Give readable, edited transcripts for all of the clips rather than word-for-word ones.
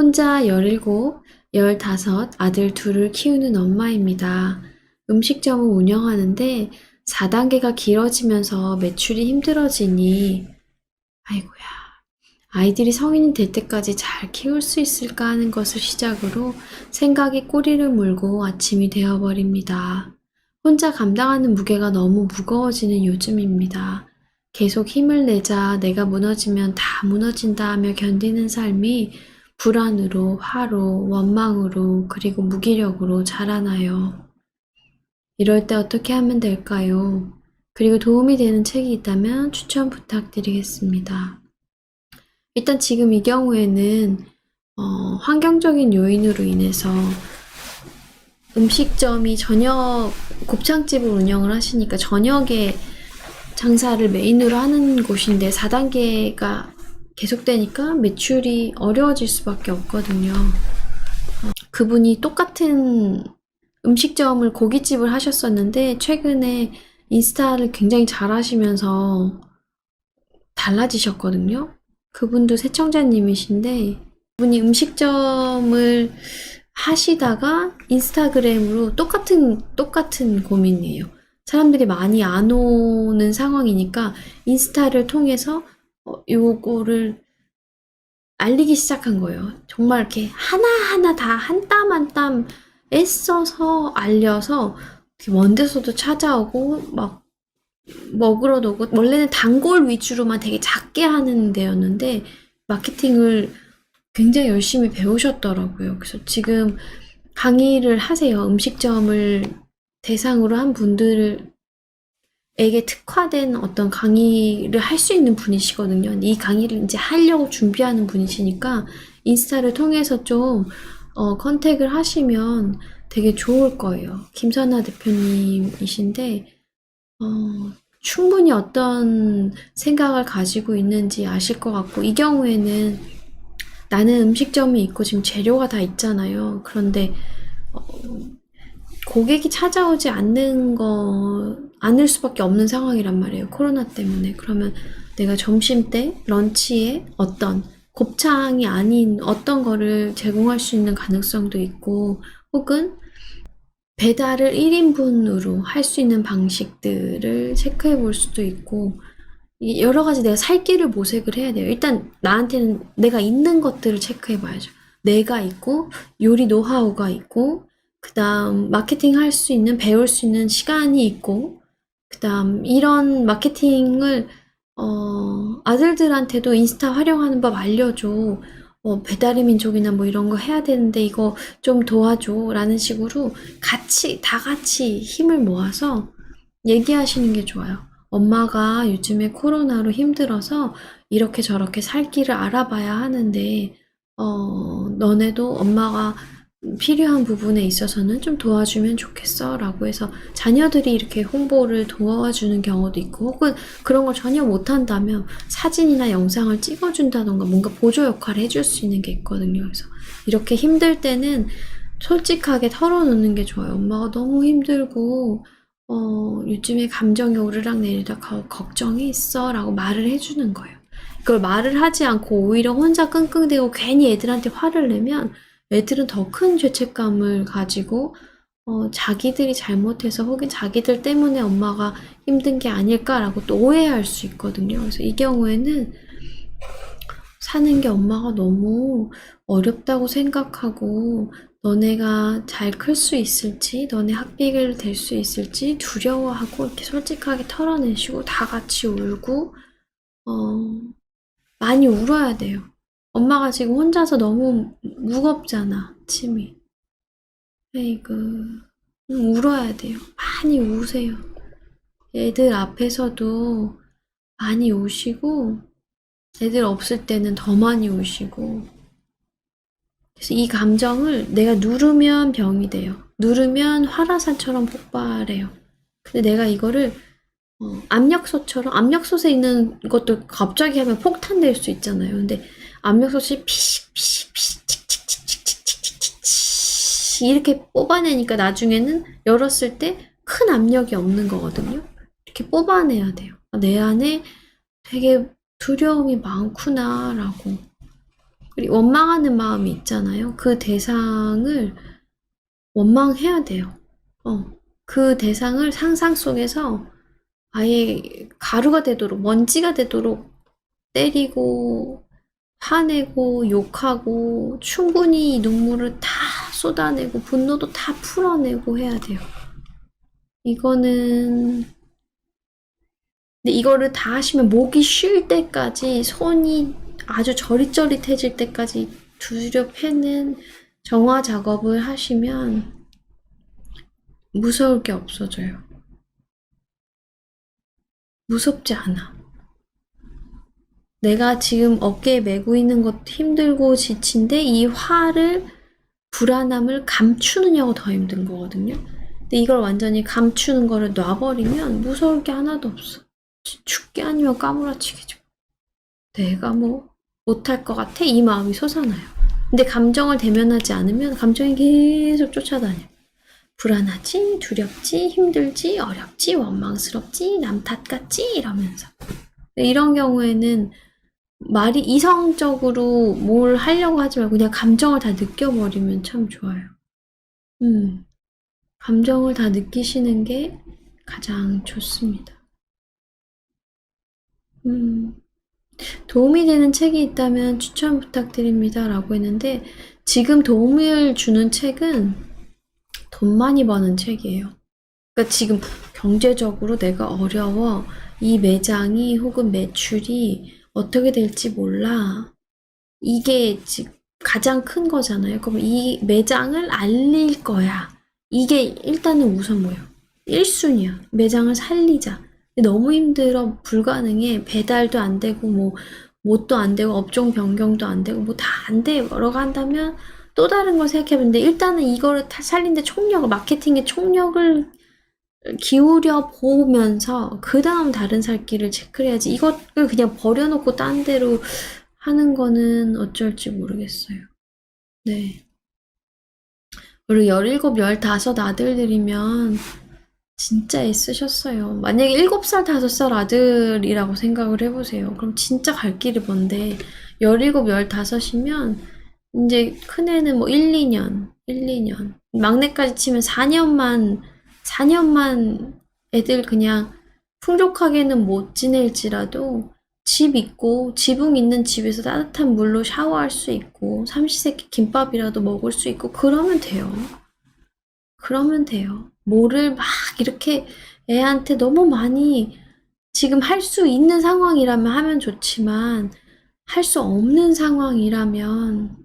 혼자 17, 15 아들 둘을 키우는 엄마입니다. 음식점을 운영하는데 4단계가 길어지면서 매출이 힘들어지니 아이고야. 아이들이 성인이 될 때까지 잘 키울 수 있을까 하는 것을 시작으로 생각이 꼬리를 물고 아침이 되어버립니다. 혼자 감당하는 무게가 너무 무거워지는 요즘입니다. 계속 힘을 내자 내가 무너지면 다 무너진다 하며 견디는 삶이 불안으로, 화로, 원망으로, 그리고 무기력으로 자라나요. 이럴 때 어떻게 하면 될까요? 그리고 도움이 되는 책이 있다면 추천 부탁드리겠습니다. 일단 지금 이 경우에는 환경적인 요인으로 인해서 음식점이 저녁 곱창집을 운영을 하시니까 저녁에 장사를 메인으로 하는 곳인데 4단계가 계속되니까 매출이 어려워질 수밖에 없거든요. 그분이 똑같은 음식점을 고깃집을 하셨었는데 최근에 인스타를 굉장히 잘 하시면서 달라지셨거든요. 그분도 새청자님이신데 그분이 음식점을 하시다가 인스타그램으로 똑같은 고민이에요. 사람들이 많이 안 오는 상황이니까 인스타를 통해서 요거를 알리기 시작한 거예요. 정말 이렇게 하나하나 다 한 땀 한 땀 애써서 알려서 먼 데서도 찾아오고 막 먹으러 오고 원래는 단골 위주로만 되게 작게 하는 데였는데 마케팅을 굉장히 열심히 배우셨더라고요. 그래서 지금 강의를 하세요. 음식점을 대상으로 한 분들에게 특화된 어떤 강의를 할 수 있는 분이시거든요. 이 강의를 이제 하려고 준비하는 분이시니까 인스타를 통해서 좀 컨택을 하시면 되게 좋을 거예요. 김선아 대표님이신데 충분히 어떤 생각을 가지고 있는지 아실 것 같고, 이 경우에는 나는 음식점이 있고 지금 재료가 다 있잖아요. 그런데 고객이 찾아오지 않을 수밖에 없는 상황이란 말이에요. 코로나 때문에. 그러면 내가 점심때, 런치에 어떤 곱창이 아닌 어떤 거를 제공할 수 있는 가능성도 있고, 혹은 배달을 1인분으로 할 수 있는 방식들을 체크해 볼 수도 있고, 여러 가지 내가 살 길을 모색을 해야 돼요. 일단 나한테는 내가 있는 것들을 체크해 봐야죠. 내가 있고, 요리 노하우가 있고, 그 다음 마케팅 할 수 있는, 배울 수 있는 시간이 있고, 그 다음 이런 마케팅을 아들들한테도 인스타 활용하는 법 알려줘. 배달의 민족이나 뭐 이런 거 해야 되는데 이거 좀 도와줘. 라는 식으로 다 같이 힘을 모아서 얘기하시는 게 좋아요. 엄마가 요즘에 코로나로 힘들어서 이렇게 저렇게 살 길을 알아봐야 하는데, 너네도 엄마가 필요한 부분에 있어서는 좀 도와주면 좋겠어. 라고 해서 자녀들이 이렇게 홍보를 도와주는 경우도 있고, 혹은 그런 걸 전혀 못한다면 사진이나 영상을 찍어준다던가 뭔가 보조 역할을 해줄 수 있는 게 있거든요. 그래서 이렇게 힘들 때는 솔직하게 털어놓는 게 좋아요. 엄마가 너무 힘들고, 요즘에 감정이 오르락내리락 걱정이 있어. 라고 말을 해주는 거예요. 그걸 말을 하지 않고 오히려 혼자 끙끙대고 괜히 애들한테 화를 내면 애들은 더 큰 죄책감을 가지고 자기들이 잘못해서 혹은 자기들 때문에 엄마가 힘든 게 아닐까라고 또 오해할 수 있거든요. 그래서 이 경우에는 사는 게 엄마가 너무 어렵다고 생각하고 너네가 잘 클 수 있을지, 너네 학비를 댈 수 있을지 두려워하고 이렇게 솔직하게 털어내시고 다 같이 울고 많이 울어야 돼요. 엄마가 지금 혼자서 너무 무겁잖아, 침이. 에이그, 울어야 돼요. 많이 우세요. 애들 앞에서도 많이 우시고, 애들 없을 때는 더 많이 우시고. 그래서 이 감정을 내가 누르면 병이 돼요. 누르면 화라산처럼 폭발해요. 근데 내가 이거를 압력솥에 있는 것도 갑자기 하면 폭탄될 수 있잖아요. 근데 압력솥이 피식 피식 피식 칙칙칙칙칙칙칙 이렇게 뽑아내니까 나중에는 열었을 때 큰 압력이 없는 거거든요. 이렇게 뽑아내야 돼요. 내 안에 되게 두려움이 많구나라고. 그리고 원망하는 마음이 있잖아요. 그 대상을 원망해야 돼요. 그 대상을 상상 속에서 아예 가루가 되도록, 먼지가 되도록 때리고, 화내고, 욕하고, 충분히 눈물을 다 쏟아내고, 분노도 다 풀어내고 해야 돼요. 이거는, 근데 이거를 다 하시면 목이 쉴 때까지, 손이 아주 저릿저릿해질 때까지 두드려 패는 정화 작업을 하시면 무서울 게 없어져요. 무섭지 않아. 내가 지금 어깨에 메고 있는 것도 힘들고 지친데 이 화를, 불안함을 감추느냐고 더 힘든 거거든요. 근데 이걸 완전히 감추는 거를 놔버리면 무서울 게 하나도 없어. 죽게 아니면 까무라치기죠. 내가 뭐 못할 것 같아? 이 마음이 솟아나요. 근데 감정을 대면하지 않으면 감정이 계속 쫓아다녀. 불안하지, 두렵지, 힘들지, 어렵지, 원망스럽지, 남 탓 같지 이러면서. 이런 경우에는 말이 이성적으로 뭘 하려고 하지 말고 그냥 감정을 다 느껴버리면 참 좋아요. 감정을 다 느끼시는 게 가장 좋습니다. 도움이 되는 책이 있다면 추천 부탁드립니다 라고 했는데 지금 도움을 주는 책은 돈 많이 버는 책이에요. 그러니까 지금 경제적으로 내가 어려워. 이 매장이 혹은 매출이 어떻게 될지 몰라. 이게 지금 가장 큰 거잖아요. 그럼 이 매장을 알릴 거야. 이게 일단은 우선 뭐예요? 1순위야. 매장을 살리자. 너무 힘들어. 불가능해. 배달도 안 되고 뭐 뭣도 안 되고 업종 변경도 안 되고 뭐 다 안 돼. 뭐라고 한다면 또 다른 걸 생각해보는데 일단은 이거를 다 살리는데 총력을, 마케팅의 총력을 기울여 보면서 그 다음 다른 살 길을 체크를 해야지. 이것을 그냥 버려놓고 딴 데로 하는 거는 어쩔지 모르겠어요. 네. 그리고 17, 15 아들들이면 진짜 애쓰셨어요. 만약에 7살, 5살 아들이라고 생각을 해보세요. 그럼 진짜 갈 길이 먼데 17, 15이면 이제 큰애는 뭐 1, 2년 막내까지 치면 4년만 애들 그냥 풍족하게는 못 지낼지라도 집 있고 지붕 있는 집에서 따뜻한 물로 샤워할 수 있고 삼시세끼 김밥이라도 먹을 수 있고 그러면 돼요. 그러면 돼요. 뭐를 막 이렇게 애한테 너무 많이 지금 할 수 있는 상황이라면 하면 좋지만 할 수 없는 상황이라면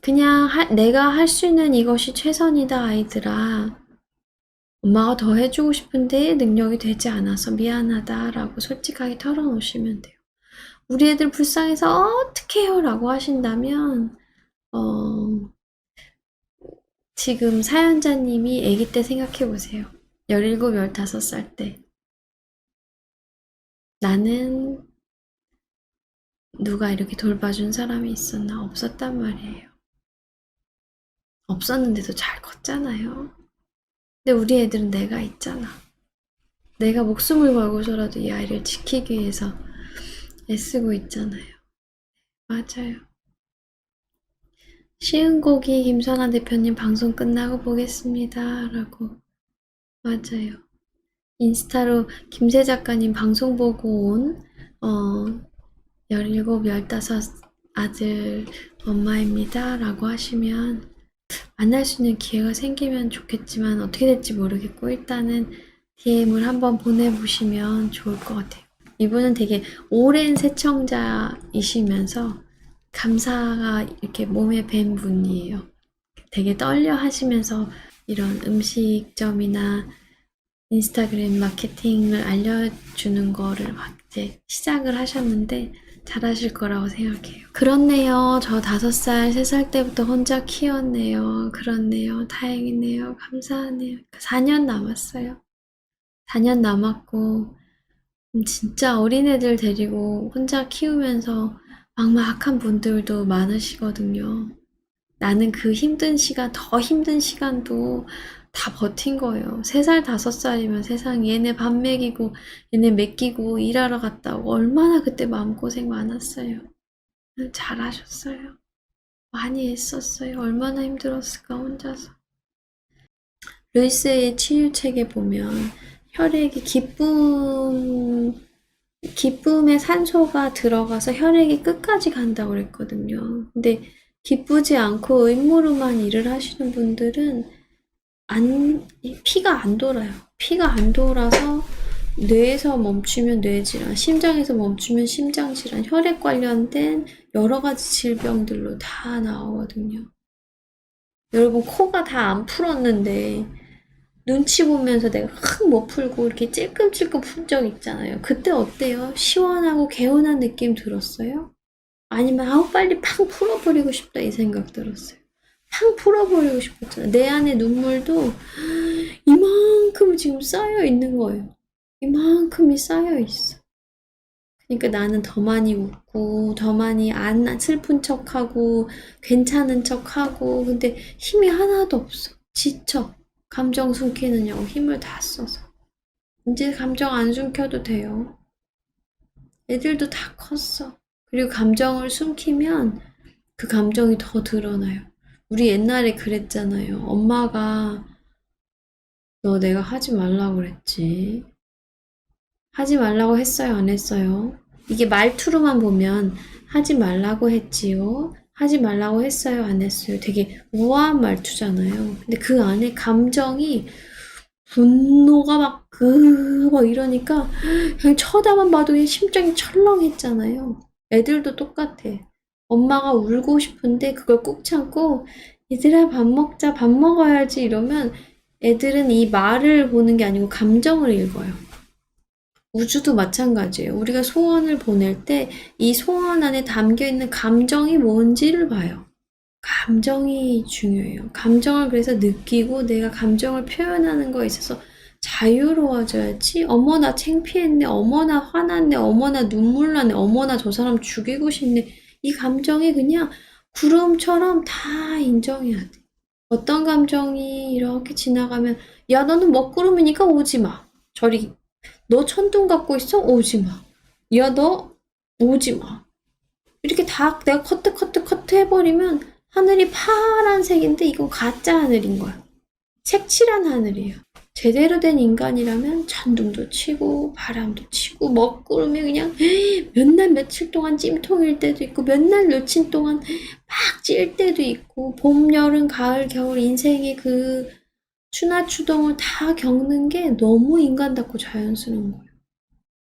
그냥 내가 할 수 있는 이것이 최선이다 아이들아. 엄마가 더 해주고 싶은데 능력이 되지 않아서 미안하다라고 솔직하게 털어놓으시면 돼요. 우리 애들 불쌍해서 어떡해요 라고 하신다면 지금 사연자님이 아기 때 생각해 보세요. 17, 15살 때 나는 누가 이렇게 돌봐준 사람이 있었나? 없었단 말이에요. 없었는데도 잘 컸잖아요. 근데 우리 애들은 내가 있잖아. 내가 목숨을 걸고서라도 이 아이를 지키기 위해서 애쓰고 있잖아요. 맞아요. 쉬운 고기 김선아 대표님 방송 끝나고 보겠습니다. 라고. 맞아요. 인스타로 김세 작가님 방송 보고 온 17, 15 아들 엄마입니다. 라고 하시면 만날 수 있는 기회가 생기면 좋겠지만 어떻게 될지 모르겠고 일단은 DM을 한번 보내보시면 좋을 것 같아요. 이분은 되게 오랜 시청자이시면서 감사가 이렇게 몸에 밴 분이에요. 되게 떨려 하시면서 이런 음식점이나 인스타그램 마케팅을 알려주는 거를 막 이제 시작을 하셨는데 잘하실 거라고 생각해요. 그렇네요. 저 5살, 3살 때부터 혼자 키웠네요. 그렇네요. 다행이네요. 감사하네요. 4년 남았어요. 4년 남았고 진짜 어린애들 데리고 혼자 키우면서 막막한 분들도 많으시거든요. 나는 그 힘든 시간, 더 힘든 시간도 다 버틴 거예요. 3살, 5살이면 세상에 얘네 밥 먹이고 얘네 맡기고 일하러 갔다 오고 얼마나 그때 마음고생 많았어요. 잘하셨어요. 많이 애썼어요. 얼마나 힘들었을까 혼자서. 루이스의 치유책에 보면 혈액이 기쁨의 산소가 들어가서 혈액이 끝까지 간다고 그랬거든요. 근데 기쁘지 않고 의무로만 일을 하시는 분들은 피가 안 돌아요. 피가 안 돌아서 뇌에서 멈추면 뇌질환, 심장에서 멈추면 심장질환, 혈액 관련된 여러 가지 질병들로 다 나오거든요. 여러분, 코가 다 안 풀었는데 눈치 보면서 내가 확 못 풀고 이렇게 찔끔찔끔 푼 적 있잖아요. 그때 어때요? 시원하고 개운한 느낌 들었어요? 아니면 아우 빨리 팡 풀어버리고 싶다 이 생각 들었어요. 팡 풀어버리고 싶었잖아요. 내 안에 눈물도 이만큼 지금 쌓여 있는 거예요. 이만큼이 쌓여 있어. 그러니까 나는 더 많이 웃고 더 많이 안 슬픈 척하고 괜찮은 척하고 근데 힘이 하나도 없어. 지쳐. 감정 숨기느냐고 힘을 다 써서. 이제 감정 안 숨겨도 돼요. 애들도 다 컸어. 그리고 감정을 숨기면 그 감정이 더 드러나요. 우리 옛날에 그랬잖아요. 엄마가 너 내가 하지 말라고 그랬지. 하지 말라고 했어요, 안 했어요? 이게 말투로만 보면 하지 말라고 했지요. 하지 말라고 했어요, 안 했어요? 되게 우아한 말투잖아요. 근데 그 안에 감정이 분노가 막 이러니까 그냥 쳐다만 봐도 그냥 심장이 철렁했잖아요. 애들도 똑같아. 엄마가 울고 싶은데 그걸 꾹 참고 얘들아 밥 먹자, 밥 먹어야지 이러면 애들은 이 말을 보는 게 아니고 감정을 읽어요. 우주도 마찬가지예요. 우리가 소원을 보낼 때 이 소원 안에 담겨 있는 감정이 뭔지를 봐요. 감정이 중요해요. 감정을 그래서 느끼고 내가 감정을 표현하는 거에 있어서 자유로워져야지. 어머 나 창피했네. 어머 나 화났네. 어머 나 눈물 나네. 어머 나 저 사람 죽이고 싶네. 이 감정이 그냥 구름처럼 다 인정해야 돼. 어떤 감정이 이렇게 지나가면 야 너는 먹구름이니까 오지 마. 저리 너 천둥 갖고 있어? 오지 마. 야 너 오지 마. 이렇게 다 내가 커트 해버리면 하늘이 파란색인데 이건 가짜 하늘인 거야. 색칠한 하늘이에요. 제대로 된 인간이라면 천둥도 치고 바람도 치고 먹구름이 그냥 몇 날 며칠 동안 찜통일 때도 있고 몇 날 며칠 동안 막 찔 때도 있고 봄, 여름, 가을, 겨울 인생의 그 추나추동을 다 겪는 게 너무 인간답고 자연스러운 거예요.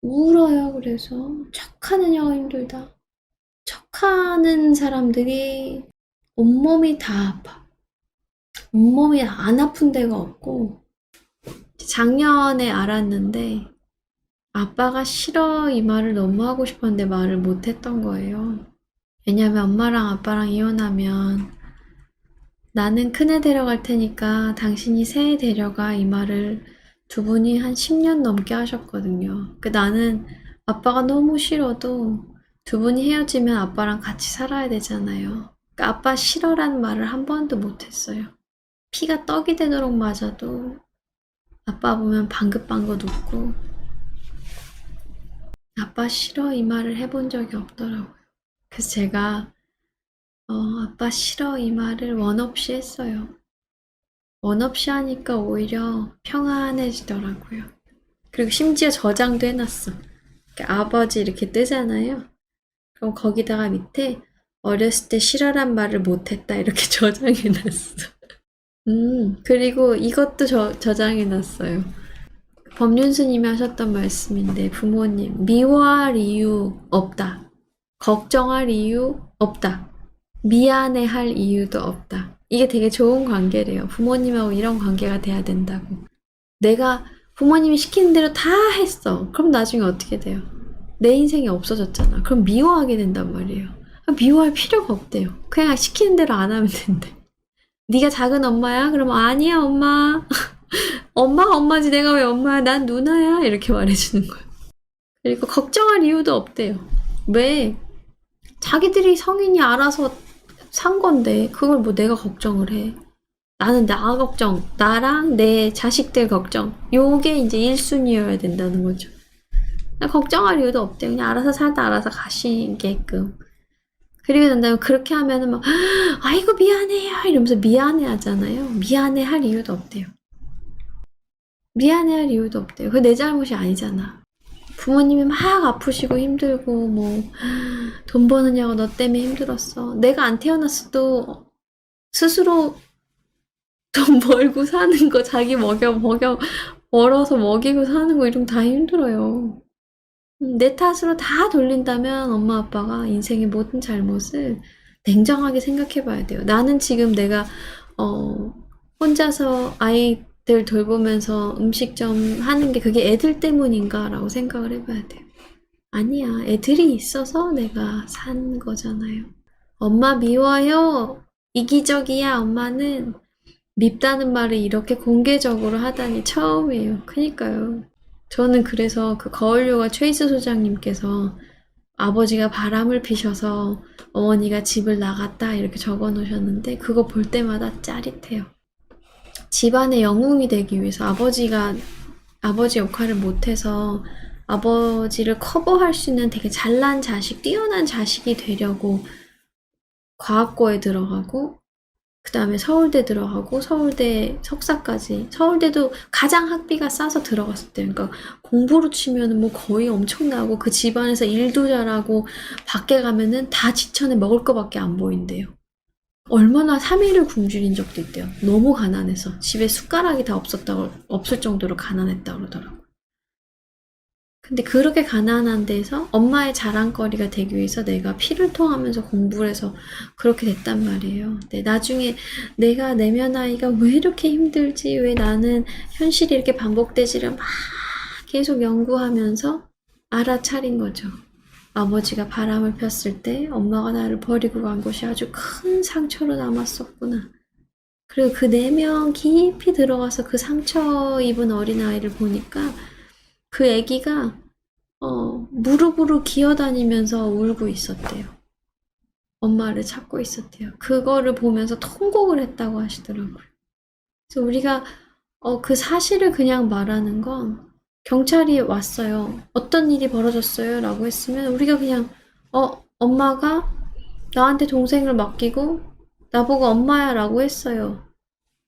울어요. 그래서 척하느냐가 힘들다. 척하는 사람들이 온몸이 다 아파. 온몸이 안 아픈 데가 없고 작년에 알았는데 아빠가 싫어 이 말을 너무 하고 싶었는데 말을 못했던 거예요. 왜냐면 엄마랑 아빠랑 이혼하면 나는 큰애 데려갈 테니까 당신이 새애 데려가 이 말을 두 분이 한 10년 넘게 하셨거든요. 나는 아빠가 너무 싫어도 두 분이 헤어지면 아빠랑 같이 살아야 되잖아요. 아빠 싫어라는 말을 한 번도 못했어요. 피가 떡이 되도록 맞아도 아빠 보면 방긋방긋 웃고 아빠 싫어 이 말을 해본 적이 없더라고요. 그래서 제가 아빠 싫어 이 말을 원 없이 했어요. 원 없이 하니까 오히려 평안해지더라고요. 그리고 심지어 저장도 해놨어. 아버지 이렇게 뜨잖아요. 그럼 거기다가 밑에 어렸을 때 싫어란 말을 못했다 이렇게 저장해놨어. 그리고 이것도 저장해놨어요. 법륜스님이 하셨던 말씀인데 부모님 미워할 이유 없다. 걱정할 이유 없다. 미안해할 이유도 없다. 이게 되게 좋은 관계래요. 부모님하고 이런 관계가 돼야 된다고. 내가 부모님이 시키는 대로 다 했어. 그럼 나중에 어떻게 돼요? 내 인생이 없어졌잖아. 그럼 미워하게 된단 말이에요. 미워할 필요가 없대요. 그냥 시키는 대로 안 하면 된대. 네가 작은 엄마야? 그럼 아니야 엄마. 엄마가 엄마지 내가 왜 엄마야? 난 누나야. 이렇게 말해주는 거야. 그리고 걱정할 이유도 없대요. 왜? 자기들이 성인이 알아서 산 건데 그걸 뭐 내가 걱정을 해. 나는 나 걱정, 나랑 내 자식들 걱정. 요게 이제 1순위여야 된다는 거죠. 걱정할 이유도 없대요. 그냥 알아서 살다 알아서 가시게끔. 그리고 난 다음에 그렇게 하면은 막, 아이고, 미안해요. 이러면서 미안해 하잖아요. 미안해 할 이유도 없대요. 미안해 할 이유도 없대요. 그게 내 잘못이 아니잖아. 부모님이 막 아프시고 힘들고, 뭐, 돈 버느냐고 너 때문에 힘들었어. 내가 안 태어났어도 스스로 돈 벌고 사는 거, 자기 벌어서 먹이고 사는 거 이런 거 다 힘들어요. 내 탓으로 다 돌린다면 엄마 아빠가 인생의 모든 잘못을 냉정하게 생각해 봐야 돼요. 나는 지금 내가 혼자서 아이들 돌보면서 음식점 하는 게 그게 애들 때문인가라고 생각을 해봐야 돼요. 아니야. 애들이 있어서 내가 산 거잖아요. 엄마 미워요. 이기적이야. 엄마는 밉다는 말을 이렇게 공개적으로 하다니 처음이에요. 그니까요. 저는 그래서 그 거울요가 최이수 소장님께서 아버지가 바람을 피셔서 어머니가 집을 나갔다 이렇게 적어 놓으셨는데 그거 볼 때마다 짜릿해요. 집안의 영웅이 되기 위해서 아버지 역할을 못해서 아버지를 커버할 수 있는 되게 잘난 자식, 뛰어난 자식이 되려고 과학고에 들어가고 그 다음에 서울대 들어가고 서울대 석사까지 서울대도 가장 학비가 싸서 들어갔었대요. 그러니까 공부로 치면은 뭐 거의 엄청나고 그 집안에서 일도 잘하고 밖에 가면은 다 지천에 먹을 거밖에 안 보인대요. 얼마나 3일을 굶주린 적도 있대요. 너무 가난해서 집에 숟가락이 다 없을 정도로 가난했다고 그러더라고요. 근데 그렇게 가난한 데서 엄마의 자랑거리가 되기 위해서 내가 피를 토하면서 공부를 해서 그렇게 됐단 말이에요. 근데 나중에 내가 내면 아이가 왜 이렇게 힘들지? 왜 나는 현실이 이렇게 반복되지를 막 계속 연구하면서 알아차린 거죠. 아버지가 바람을 폈을 때 엄마가 나를 버리고 간 것이 아주 큰 상처로 남았었구나. 그리고 그 내면 깊이 들어가서 그 상처 입은 어린아이를 보니까 그 아기가 무릎으로 기어다니면서 울고 있었대요. 엄마를 찾고 있었대요. 그거를 보면서 통곡을 했다고 하시더라고요. 그래서 우리가 그 사실을 그냥 말하는 건 경찰이 왔어요. 어떤 일이 벌어졌어요? 라고 했으면 우리가 그냥 엄마가 나한테 동생을 맡기고 나보고 엄마야 라고 했어요.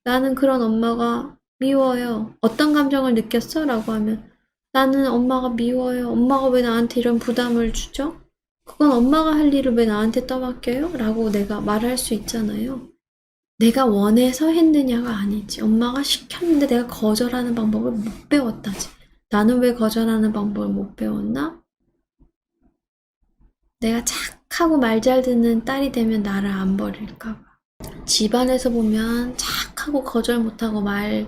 나는 그런 엄마가 미워요. 어떤 감정을 느꼈어? 라고 하면 나는 엄마가 미워요. 엄마가 왜 나한테 이런 부담을 주죠? 그건 엄마가 할 일을 왜 나한테 떠맡겨요? 라고 내가 말할 수 있잖아요. 내가 원해서 했느냐가 아니지. 엄마가 시켰는데 내가 거절하는 방법을 못 배웠다지. 나는 왜 거절하는 방법을 못 배웠나? 내가 착하고 말 잘 듣는 딸이 되면 나를 안 버릴까 봐. 집안에서 보면 착하고 거절 못하고 말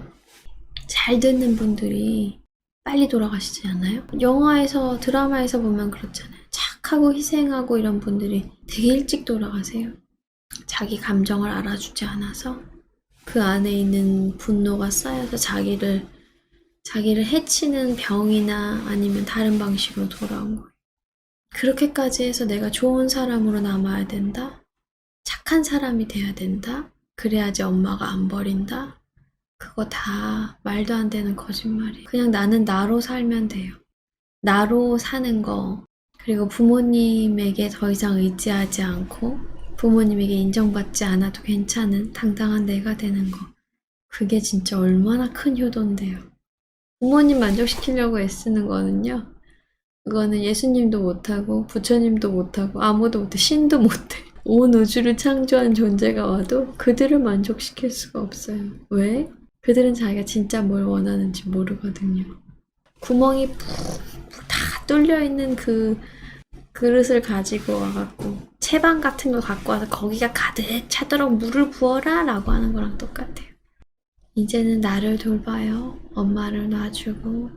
잘 듣는 분들이 빨리 돌아가시지 않아요? 영화에서, 드라마에서 보면 그렇잖아요. 착하고 희생하고 이런 분들이 되게 일찍 돌아가세요. 자기 감정을 알아주지 않아서 그 안에 있는 분노가 쌓여서 자기를 해치는 병이나 아니면 다른 방식으로 돌아온 거예요. 그렇게까지 해서 내가 좋은 사람으로 남아야 된다? 착한 사람이 돼야 된다? 그래야지 엄마가 안 버린다? 그거 다 말도 안 되는 거짓말이에요. 그냥 나는 나로 살면 돼요. 나로 사는 거, 그리고 부모님에게 더 이상 의지하지 않고 부모님에게 인정받지 않아도 괜찮은 당당한 내가 되는 거. 그게 진짜 얼마나 큰 효도인데요. 부모님 만족시키려고 애쓰는 거는요. 그거는 예수님도 못하고 부처님도 못하고 아무도 못해. 신도 못해. 온 우주를 창조한 존재가 와도 그들을 만족시킬 수가 없어요. 왜? 그들은 자기가 진짜 뭘 원하는지 모르거든요. 구멍이 푹푹 다 뚫려있는 그 그릇을 가지고 와갖고 채반 같은 걸 갖고 와서 거기가 가득 차도록 물을 부어라 라고 하는 거랑 똑같아요. 이제는 나를 돌봐요. 엄마를 놔주고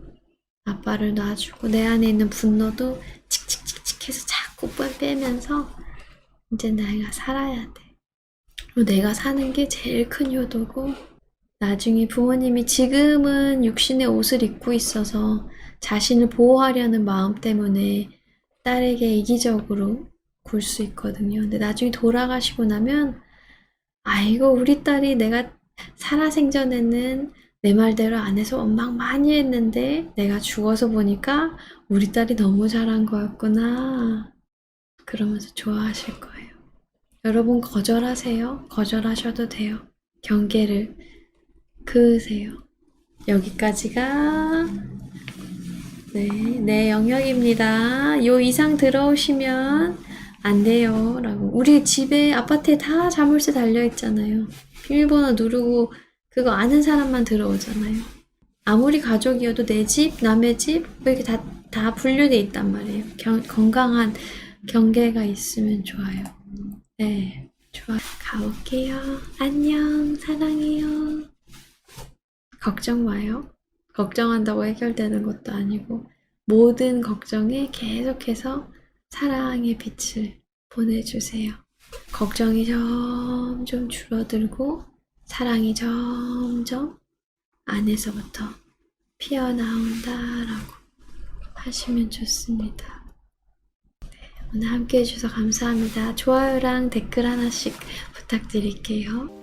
아빠를 놔주고 내 안에 있는 분노도 칙칙칙칙 해서 자꾸 빼면서 이제 내가 살아야 돼. 그리고 내가 사는 게 제일 큰 효도고 나중에 부모님이 지금은 육신의 옷을 입고 있어서 자신을 보호하려는 마음 때문에 딸에게 이기적으로 굴 수 있거든요. 근데 나중에 돌아가시고 나면 아이고 우리 딸이 내가 살아생전에는 내 말대로 안 해서 원망 많이 했는데 내가 죽어서 보니까 우리 딸이 너무 잘한 거였구나. 그러면서 좋아하실 거예요. 여러분 거절하세요. 거절하셔도 돼요. 경계를 그으세요. 여기까지가 내 영역입니다. 요 이상 들어오시면 안 돼요. 라고. 우리 집에, 아파트에 다 자물쇠 달려있잖아요. 비밀번호 누르고 그거 아는 사람만 들어오잖아요. 아무리 가족이어도 내 집, 남의 집, 뭐 이렇게 다 분류돼 있단 말이에요. 건강한 경계가 있으면 좋아요. 네, 좋아. 가볼게요. 안녕, 사랑해요. 걱정 마요. 걱정한다고 해결되는 것도 아니고, 모든 걱정에 계속해서 사랑의 빛을 보내주세요. 걱정이 점점 줄어들고, 사랑이 점점 안에서부터 피어나온다라고 하시면 좋습니다. 오늘 함께 해주셔서 감사합니다. 좋아요랑 댓글 하나씩 부탁드릴게요.